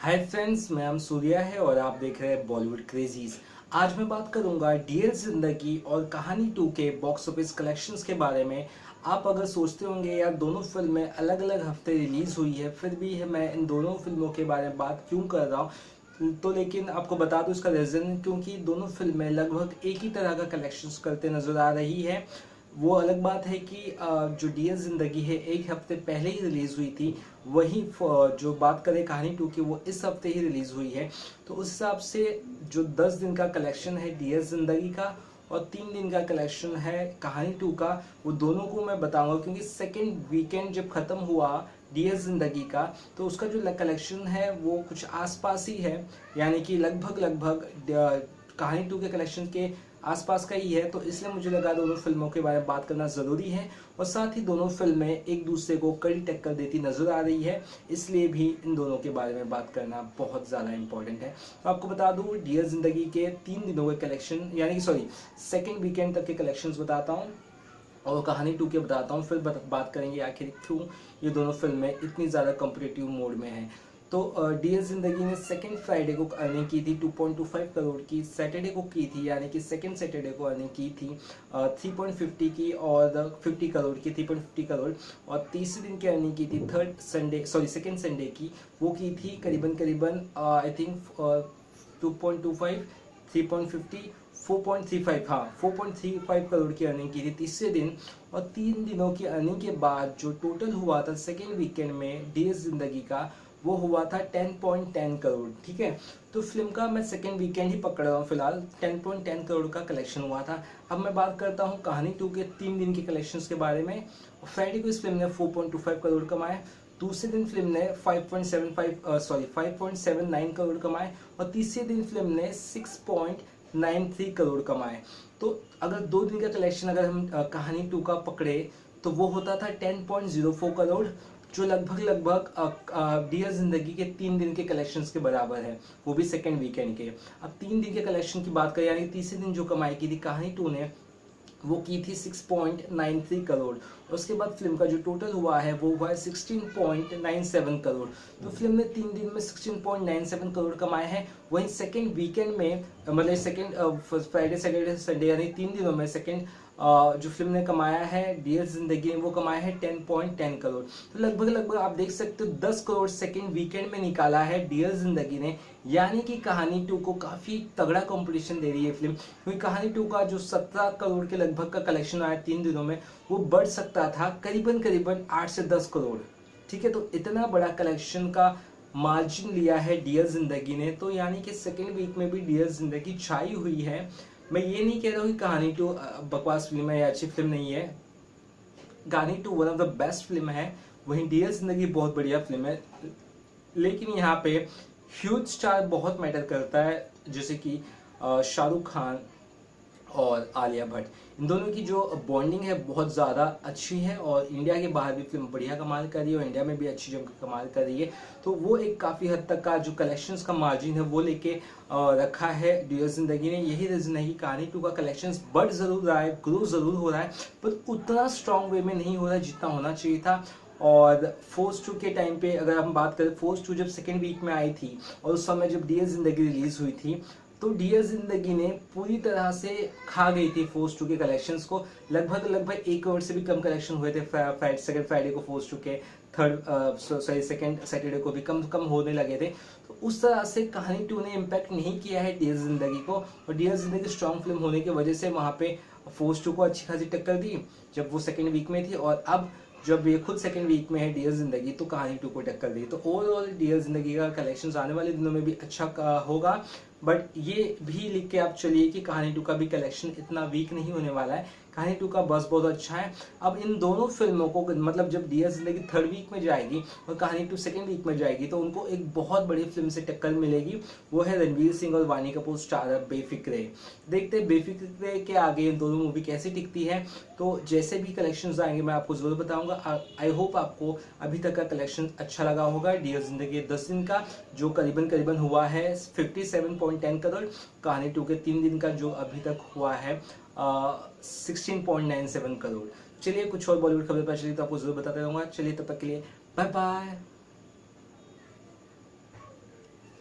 Hi friends, मैं नाम सूर्या है और आप देख रहे हैं बॉलीवुड क्रेजीज। आज मैं बात करूंगा डियर जिंदगी और कहानी 2 के बॉक्स ऑफिस कलेक्शंस के बारे में। आप अगर सोचते होंगे यार दोनों फिल्में अलग अलग हफ्ते रिलीज हुई है, फिर भी है मैं इन दोनों फिल्मों के बारे में बात क्यों कर रहा हूँ, तो लेकिन आपको बता दूं इसका रीजन, क्योंकि दोनों फिल्में लगभग एक ही तरह का कलेक्शंस करते नजर आ रही है। वो अलग बात है कि जो डियर जिंदगी है एक हफ्ते पहले ही रिलीज हुई थी, वही जो बात करें कहानी 2 की वो इस हफ्ते ही रिलीज हुई है। तो उस हिसाब से जो 10 दिन का कलेक्शन है डियर जिंदगी का और 3 दिन का कलेक्शन है कहानी 2 का, वो दोनों को मैं बताऊंगा, क्योंकि सेकेंड वीकेंड जब खत्म हुआ डियर जिंदगी का तो उसका जो कलेक्शन है वो कुछ आसपास ही है, यानी कि लगभग लगभग कहानी 2 के कलेक्शन के आसपास का ही है। तो इसलिए मुझे लगा दोनों फिल्मों के बारे में बात करना ज़रूरी है और साथ ही दोनों फिल्में एक दूसरे को कड़ी टक्कर देती नज़र आ रही है, इसलिए भी इन दोनों के बारे में बात करना बहुत ज़्यादा इंपॉर्टेंट है। तो आपको बता दूं डियर जिंदगी के 3 दिनों के कलेक्शन, यानी कि सॉरी सेकेंड वीकेंड तक के कलेक्शंस बताता हूँ और कहानी 2 के बताता हूँ, फिर बात करेंगे आखिर क्यों ये दोनों फिल्में इतनी ज़्यादा कॉम्पिटिटिव मोड में हैं। तो डियर जिंदगी ने सेकेंड फ्राइडे को अर्निंग की थी 2.25 करोड़ की, सैटरडे को की थी यानी कि सेकेंड सैटरडे को अर्निंग की थी 3.50 की और 50 करोड़ की, 3.50 करोड़। और तीसरे दिन की अर्निंग की थी third Sunday sorry second Sunday की, वो की थी करीबन करीबन आई थिंक 2.25 3.50 4.35, हाँ 4.35 करोड़ की अर्निंग की थी तीसरे दिन। और 3 दिनों की अर्निंग के बाद जो टोटल हुआ था सेकेंड वीकेंड में डियर जिंदगी का, वो हुआ था 10.10 करोड़। ठीक है, तो फिल्म का मैं सेकेंड वीकेंड ही पकड़ रहा हूँ फिलहाल, 10.10 करोड़ का कलेक्शन हुआ था। अब मैं बात करता हूँ कहानी 2 के 3 दिन के कलेक्शंस के बारे में। फ्राइडे को इस फिल्म ने 4.25 करोड़ कमाए, दूसरे दिन फिल्म ने 5.79 करोड़ कमाए और तीसरे दिन फिल्म ने 6.93 करोड़ कमाए। तो अगर 2 दिन का कलेक्शन अगर हम कहानी 2 का पकड़े तो वो होता था 10.04 करोड़, जो लगभग लगभग डियर जिंदगी के 3 दिन के कलेक्शंस के बराबर है, वो भी सेकेंड वीकेंड के। अब 3 दिन के कलेक्शन की बात करें, यानी तीसरे दिन जो कमाई की थी कहानी 2 ने, वो की थी 6.93 करोड़। उसके बाद फिल्म का जो टोटल हुआ है वो हुआ है 16.97 करोड़। तो फिल्म ने 3 दिन में 16.97 करोड़ कमाए हैं। वहीं सेकेंड वीकेंड में मतलब सेकेंड फ्राइडे सैटरडे संडे यानी 3 दिनों में सेकेंड जो फिल्म ने कमाया है डियर जिंदगी ने, वो कमाया है 10.10 करोड़। तो लगभग लगभग आप देख सकते हो 10 करोड़ सेकेंड वीकेंड में निकाला है डियर जिंदगी ने, यानी कि कहानी 2 को काफी तगड़ा कंपटीशन दे रही है फिल्म, क्योंकि कहानी 2 का जो 17 करोड़ के लगभग का कलेक्शन आया 3 दिनों में, वो बढ़ सकता था करीबन करीबन 8 से 10 करोड़। ठीक है, तो इतना बड़ा कलेक्शन का मार्जिन लिया है डियर जिंदगी ने, तो यानी कि सेकेंड वीक में भी डियर जिंदगी छाई हुई है। मैं ये नहीं कह रहा हूँ कि कहानी 2 बकवास फिल्म है या अच्छी फिल्म नहीं है, कहानी 2 one of the best film है, वहीं डियर जिंदगी बहुत बढ़िया फिल्म है। लेकिन यहाँ पे ह्यूज स्टार बहुत मैटर करता है, जैसे कि शाहरुख खान और आलिया भट्ट, इन दोनों की जो बॉन्डिंग है बहुत ज़्यादा अच्छी है और इंडिया के बाहर भी फिल्म बढ़िया कमाल कर रही है और इंडिया में भी अच्छी जमकर कमाल कर रही है। तो वो एक काफ़ी हद तक का जो कलेक्शंस का मार्जिन है वो लेके रखा है डियर जिंदगी ने। यही रीज़न है कि कहानी 2 का कलेक्शंस बढ़ ज़रूर रहा है, ग्रो ज़रूर हो रहा है, पर उतना स्ट्रॉन्ग वे में नहीं हो रहा है जितना होना चाहिए था। और फोर्स 2 के टाइम पे अगर हम बात करें, फोर्स 2 जब सेकेंड वीक में आई थी और उस समय जब डियर जिंदगी रिलीज हुई थी, तो डियर जिंदगी ने पूरी तरह से खा गई थी फोर्स 2 के कलेक्शंस को। लगभग लगभग 1 करोड़ से भी कम कलेक्शन हुए थे सेकेंड फ्राइडे को फोर्स 2 के, थर्ड सॉरी सेकेंड सैटरडे को भी कम कम होने लगे थे। तो उस तरह से कहानी 2 ने इम्पैक्ट नहीं किया है डियर जिंदगी को, और डियर जिंदगी स्ट्रॉन्ग फिल्म होने की वजह से वहाँ पे फोर्स 2 को अच्छी खासी टक्कर दी जब वो सेकेंड वीक में थी, और अब जब ये खुद सेकेंड वीक में है डियर जिंदगी तो कहानी 2 को टक्कर दी। तो ओवरऑल डियर जिंदगी का कलेक्शन आने वाले दिनों में भी अच्छा होगा, बट ये भी लिख के आप चलिए कि कहानी 2 का भी कलेक्शन इतना वीक नहीं होने वाला है, कहानी 2 का बस बहुत अच्छा है। अब इन दोनों फिल्मों को मतलब जब डियर जिंदगी थर्ड वीक में जाएगी और कहानी 2 सेकेंड वीक में जाएगी तो उनको एक बहुत बड़ी फिल्म से टक्कर मिलेगी, वो है रणवीर सिंह और वानी कपूर स्टार बेफिक्रे। देखते हैं बेफिक्रे के आगे इन दोनों मूवी कैसी टिकती है। तो जैसे भी कलेक्शंस आएंगे मैं आपको जरूर बताऊंगा। आई होप आपको अभी तक का कलेक्शन अच्छा लगा होगा। डियर जिंदगी 10 दिन का जो करीबन करीबन हुआ है 57.10 करोड़, कहानी 2 के 3 दिन का जो अभी तक हुआ है 16.97 करोड़। चलिए कुछ और बॉलीवुड खबर पता चली तो आपको जरूर बताते रहूंगा। चलिए तब तक के लिए बाय बाय।